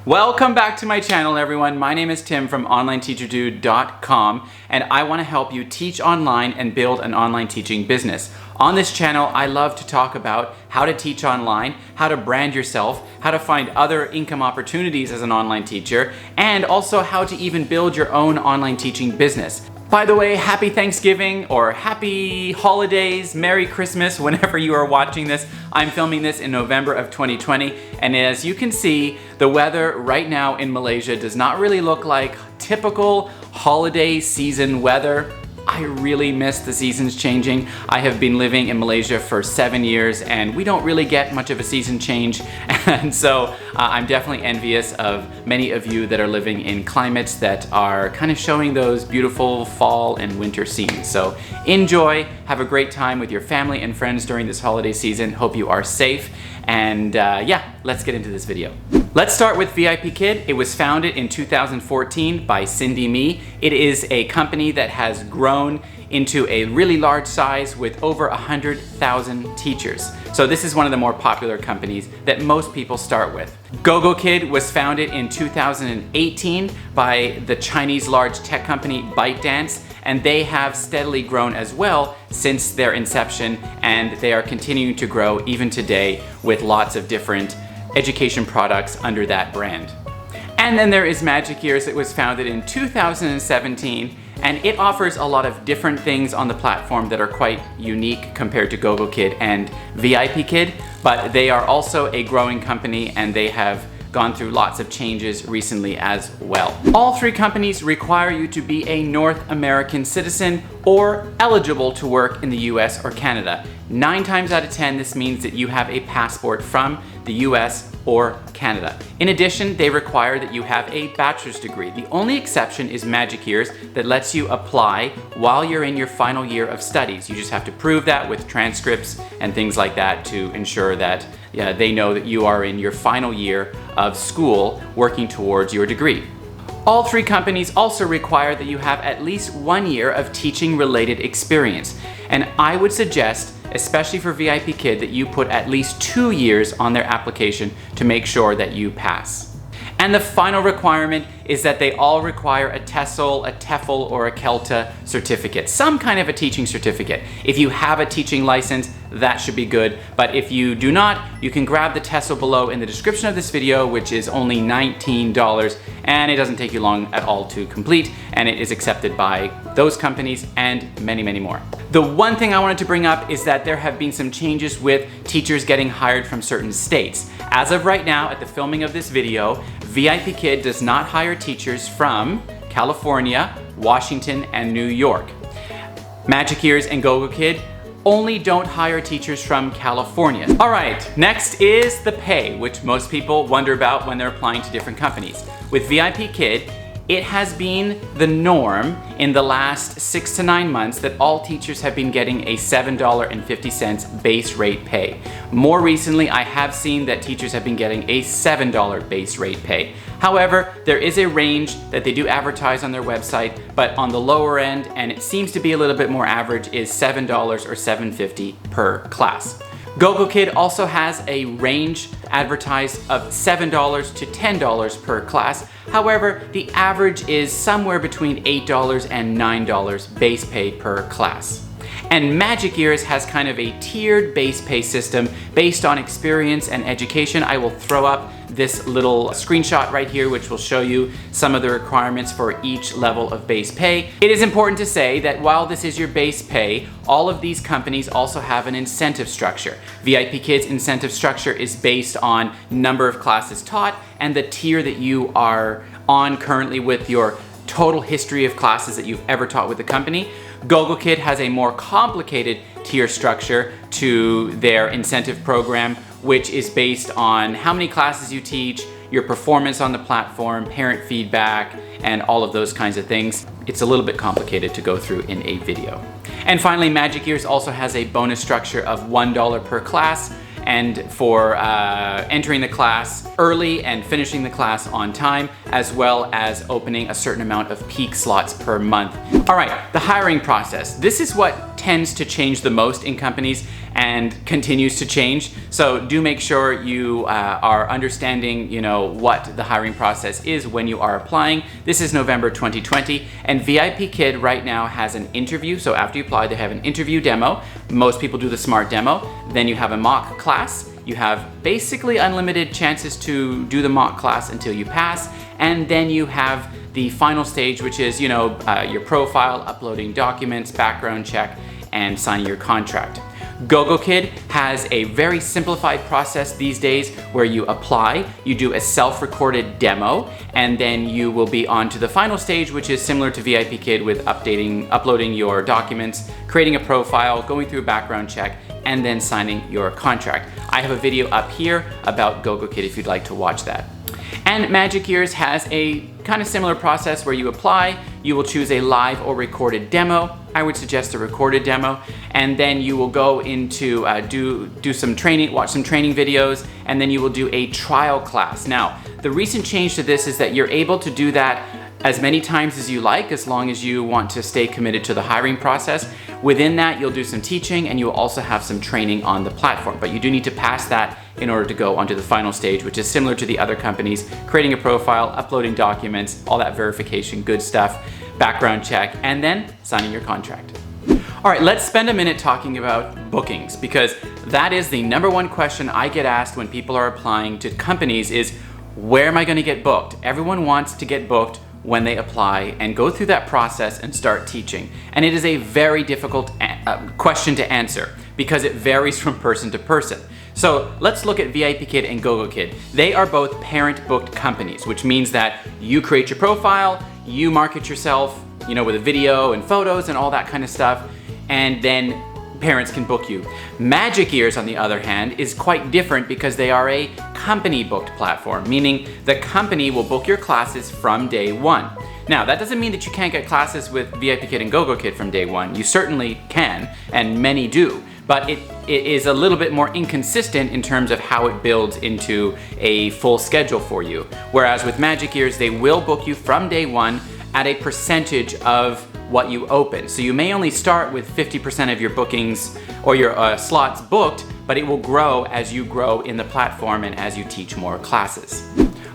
Welcome back to my channel, everyone. My name is Tim from OnlineTeacherDude.com, and I want to help you teach online and build an online teaching business. On this channel, I love to talk about how to teach online, how to brand yourself, how to find other income opportunities as an online teacher, and also how to even build your own online teaching business. By the way, happy Thanksgiving or happy holidays, Merry Christmas, whenever you are watching this. I'm filming this in November of 2020, and as you can see, the weather right now in Malaysia does not really look like typical holiday season weather. I really miss the seasons changing. I have been living in Malaysia for 7 years and we don't really get much of a season change. And so I'm definitely envious of many of you that are living in climates that are kind of showing those beautiful fall and winter scenes. So enjoy, have a great time with your family and friends during this holiday season. Hope you are safe. And yeah, let's get into this video. Let's start with VIPKid. It was founded in 2014 by Cindy Me. It is a company that has grown into a really large size with over 100,000 teachers. So this is one of the more popular companies that most people start with. Gogokid was founded in 2018 by the Chinese large tech company ByteDance, and they have steadily grown as well since their inception, and they are continuing to grow even today with lots of different education products under that brand. And then there is Magic Ears. It was founded in 2017, and it offers a lot of different things on the platform that are quite unique compared to Gogokid and VIPKid, but they are also a growing company and they have gone through lots of changes recently as well. All three companies require you to be a North American citizen or eligible to work in the US or Canada. 9 times out of 10, this means that you have a passport from the US or Canada. In addition, they require that you have a bachelor's degree. The only exception is Magic Ears that lets you apply while you're in your final year of studies. You just have to prove that with transcripts and things like that to ensure that they know that you are in your final year of school working towards your degree. All three companies also require that you have at least 1 year of teaching related experience. And I would suggest, especially for VIPKid, that you put at least 2 years on their application to make sure that you pass. And the final requirement is that they all require a TESOL, a TEFL, or a CELTA certificate, some kind of a teaching certificate. If you have a teaching license, that should be good. But if you do not, you can grab the TESOL below in the description of this video, which is only $19, and it doesn't take you long at all to complete, and it is accepted by those companies and many, many more. The one thing I wanted to bring up is that there have been some changes with teachers getting hired from certain states. As of right now, at the filming of this video, VIPKid does not hire teachers from California, Washington, and New York. Magic Ears and Gogokid only don't hire teachers from California. All right, next is the pay, which most people wonder about when they're applying to different companies. With VIPKid, it has been the norm in the last 6 to 9 months that all teachers have been getting a $7.50 base rate pay. More recently, I have seen that teachers have been getting a $7 base rate pay. However, there is a range that they do advertise on their website, but on the lower end, and it seems to be a little bit more average, is $7 or $7.50 per class. Gogokid also has a range advertised of $7 to $10 per class. However, the average is somewhere between $8 and $9 base pay per class. And Magic Ears has kind of a tiered base pay system based on experience and education. I will throw up this little screenshot right here, which will show you some of the requirements for each level of base pay. It is important to say that while this is your base pay, all of these companies also have an incentive structure. VIPKid's incentive structure is based on number of classes taught and the tier that you are on currently with your total history of classes that you've ever taught with the company. Gogokid has a more complicated tier structure to their incentive program, which is based on how many classes you teach, your performance on the platform, parent feedback, and all of those kinds of things. It's a little bit complicated to go through in a video. And finally, Magic Ears also has a bonus structure of $1 per class, and for entering the class early and finishing the class on time, as well as opening a certain amount of peak slots per month. All right, the hiring process. This is what tends to change the most in companies and continues to change. So do make sure you are understanding, what the hiring process is when you are applying. This is November 2020, and VIPKid right now has an interview. So after you apply, they have an interview demo. Most people do the SMART demo. Then you have a mock class. You have basically unlimited chances to do the mock class until you pass. And then you have the final stage, which is, your profile, uploading documents, background check, and signing your contract. Gogokid has a very simplified process these days where you apply, you do a self-recorded demo, and then you will be on to the final stage, which is similar to VIPKid with uploading your documents, creating a profile, going through a background check, and then signing your contract. I have a video up here about Gogokid if you'd like to watch that. And Magic Ears has a kind of similar process where you apply, you will choose a live or recorded demo. I would suggest a recorded demo, and then you will go into do some training, watch some training videos, and then you will do a trial class. Now, the recent change to this is that you're able to do that as many times as you like, as long as you want to stay committed to the hiring process. Within that, you'll do some teaching and you'll also have some training on the platform, but you do need to pass that in order to go onto the final stage, which is similar to the other companies, creating a profile, uploading documents, all that verification, good stuff, background check, and then signing your contract. All right, let's spend a minute talking about bookings, because that is the #1 question I get asked when people are applying to companies is, where am I gonna get booked? Everyone wants to get booked when they apply and go through that process and start teaching. And it is a very difficult question to answer because it varies from person to person. So let's look at VIPKid and Gogokid. They are both parent-booked companies, which means that you create your profile, you market yourself, with a video and photos and all that kind of stuff, and then parents can book you. Magic Ears, on the other hand, is quite different because they are a company-booked platform, meaning the company will book your classes from day one. Now, that doesn't mean that you can't get classes with VIPKid and Gogokid from day one. You certainly can, and many do, but it is a little bit more inconsistent in terms of how it builds into a full schedule for you. Whereas with Magic Ears, they will book you from day one at a percentage of what you open. So you may only start with 50% of your bookings or your slots booked, but it will grow as you grow in the platform and as you teach more classes.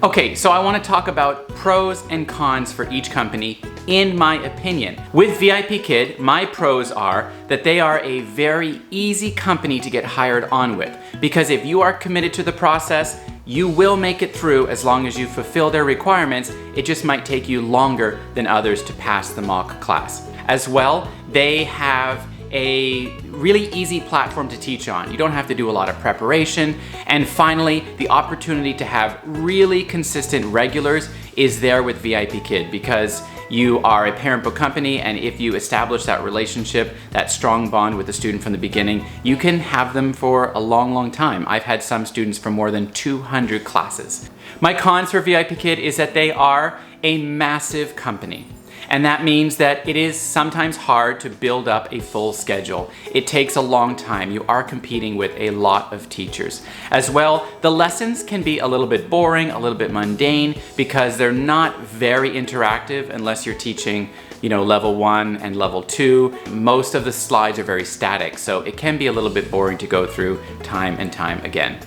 Okay, so I want to talk about pros and cons for each company, in my opinion. With VIPKid, my pros are that they are a very easy company to get hired on with, because if you are committed to the process, you will make it through as long as you fulfill their requirements. It just might take you longer than others to pass the mock class. As well, they have a really easy platform to teach on. You don't have to do a lot of preparation. And finally, the opportunity to have really consistent regulars is there with VIPKid because you are a parent-book company, and if you establish that relationship, that strong bond with the student from the beginning, you can have them for a long, long time. I've had some students for more than 200 classes. My cons for VIPKid is that they are a massive company. And that means that it is sometimes hard to build up a full schedule. It takes a long time. You are competing with a lot of teachers. As well, the lessons can be a little bit boring, a little bit mundane, because they're not very interactive unless you're teaching, level 1 and level 2. Most of the slides are very static, so it can be a little bit boring to go through time and time again.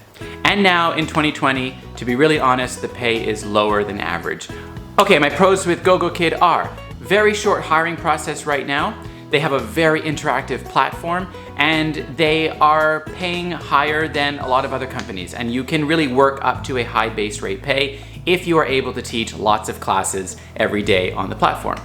And now in 2020, to be really honest, the pay is lower than average. Okay, my pros with Gogokid are very short hiring process right now. They have a very interactive platform, and they are paying higher than a lot of other companies, and you can really work up to a high base rate pay if you are able to teach lots of classes every day on the platform.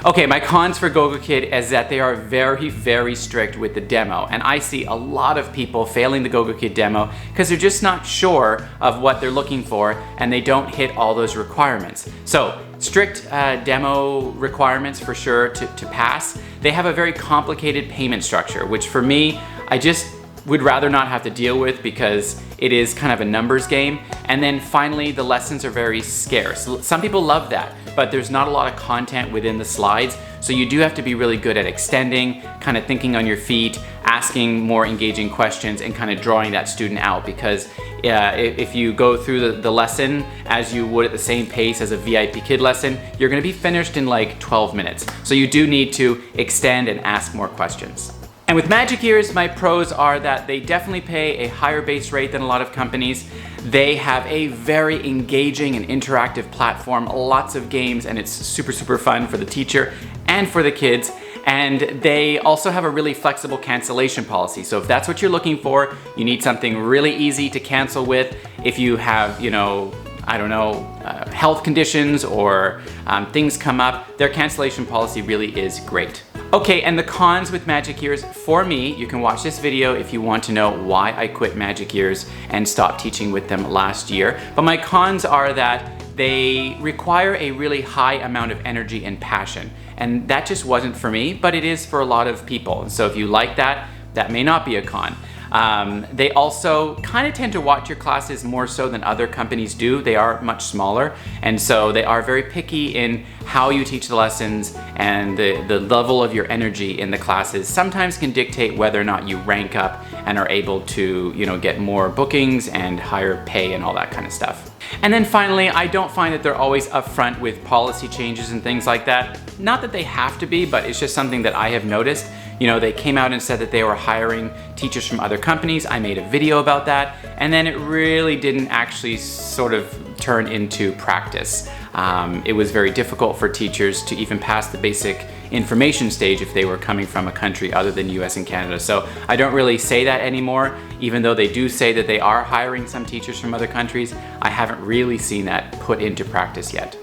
Okay, my cons for Gogokid is that they are very, very strict with the demo, and I see a lot of people failing the Gogokid demo because they're just not sure of what they're looking for and they don't hit all those requirements. So, strict demo requirements for sure to pass. They have a very complicated payment structure, which for me, I just would rather not have to deal with because it is kind of a numbers game. And then finally, the lessons are very scarce. Some people love that, but there's not a lot of content within the slides. So you do have to be really good at extending, kind of thinking on your feet, asking more engaging questions, and kind of drawing that student out, because if you go through the lesson as you would at the same pace as a VIPKid lesson, you're gonna be finished in like 12 minutes. So you do need to extend and ask more questions. And with Magic Ears, my pros are that they definitely pay a higher base rate than a lot of companies. They have a very engaging and interactive platform, lots of games, and it's super, super fun for the teacher and for the kids. And they also have a really flexible cancellation policy. So if that's what you're looking for, you need something really easy to cancel with. If you have, health conditions or things come up, their cancellation policy really is great. Okay, and the cons with Magic Ears, for me, you can watch this video if you want to know why I quit Magic Ears and stopped teaching with them last year. But my cons are that they require a really high amount of energy and passion. And that just wasn't for me, but it is for a lot of people. And so if you like that, that may not be a con. They also kind of tend to watch your classes more so than other companies do. They are much smaller, and so they are very picky in how you teach the lessons, and the level of your energy in the classes sometimes can dictate whether or not you rank up and are able to, get more bookings and higher pay and all that kind of stuff. And then finally, I don't find that they're always upfront with policy changes and things like that. Not that they have to be, but it's just something that I have noticed. They came out and said that they were hiring teachers from other companies. I made a video about that, and then it really didn't actually sort of turn into practice. It was very difficult for teachers to even pass the basic information stage if they were coming from a country other than US and Canada. So I don't really say that anymore, even though they do say that they are hiring some teachers from other countries. I haven't really seen that put into practice yet.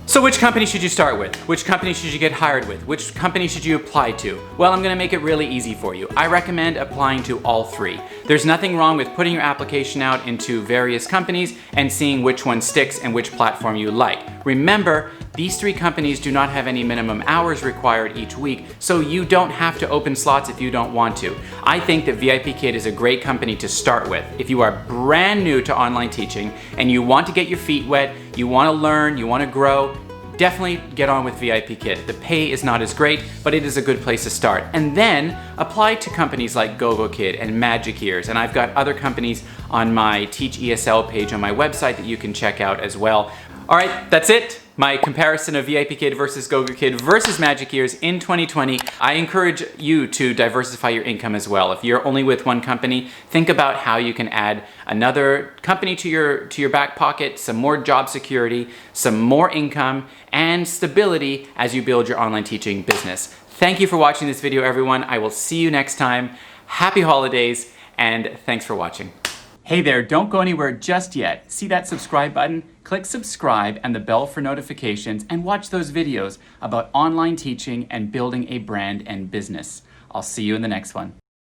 So which company should you start with? Which company should you get hired with? Which company should you apply to? Well, I'm gonna make it really easy for you. I recommend applying to all three. There's nothing wrong with putting your application out into various companies and seeing which one sticks and which platform you like. Remember, these three companies do not have any minimum hours required each week, so you don't have to open slots if you don't want to. I think that VIPKid is a great company to start with. If you are brand new to online teaching and you want to get your feet wet, you want to learn, you want to grow, definitely get on with VIPKid. The pay is not as great, but it is a good place to start. And then apply to companies like Gogokid and Magic Ears. And I've got other companies on my Teach ESL page on my website that you can check out as well. All right, that's it. My comparison of VIPKid versus Gogokid versus Magic Ears in 2020. I encourage you to diversify your income as well. If you're only with one company, think about how you can add another company to your back pocket, some more job security, some more income, and stability as you build your online teaching business. Thank you for watching this video, everyone. I will see you next time. Happy holidays, and thanks for watching. Hey there, don't go anywhere just yet. See that subscribe button? Click subscribe and the bell for notifications, and watch those videos about online teaching and building a brand and business. I'll see you in the next one.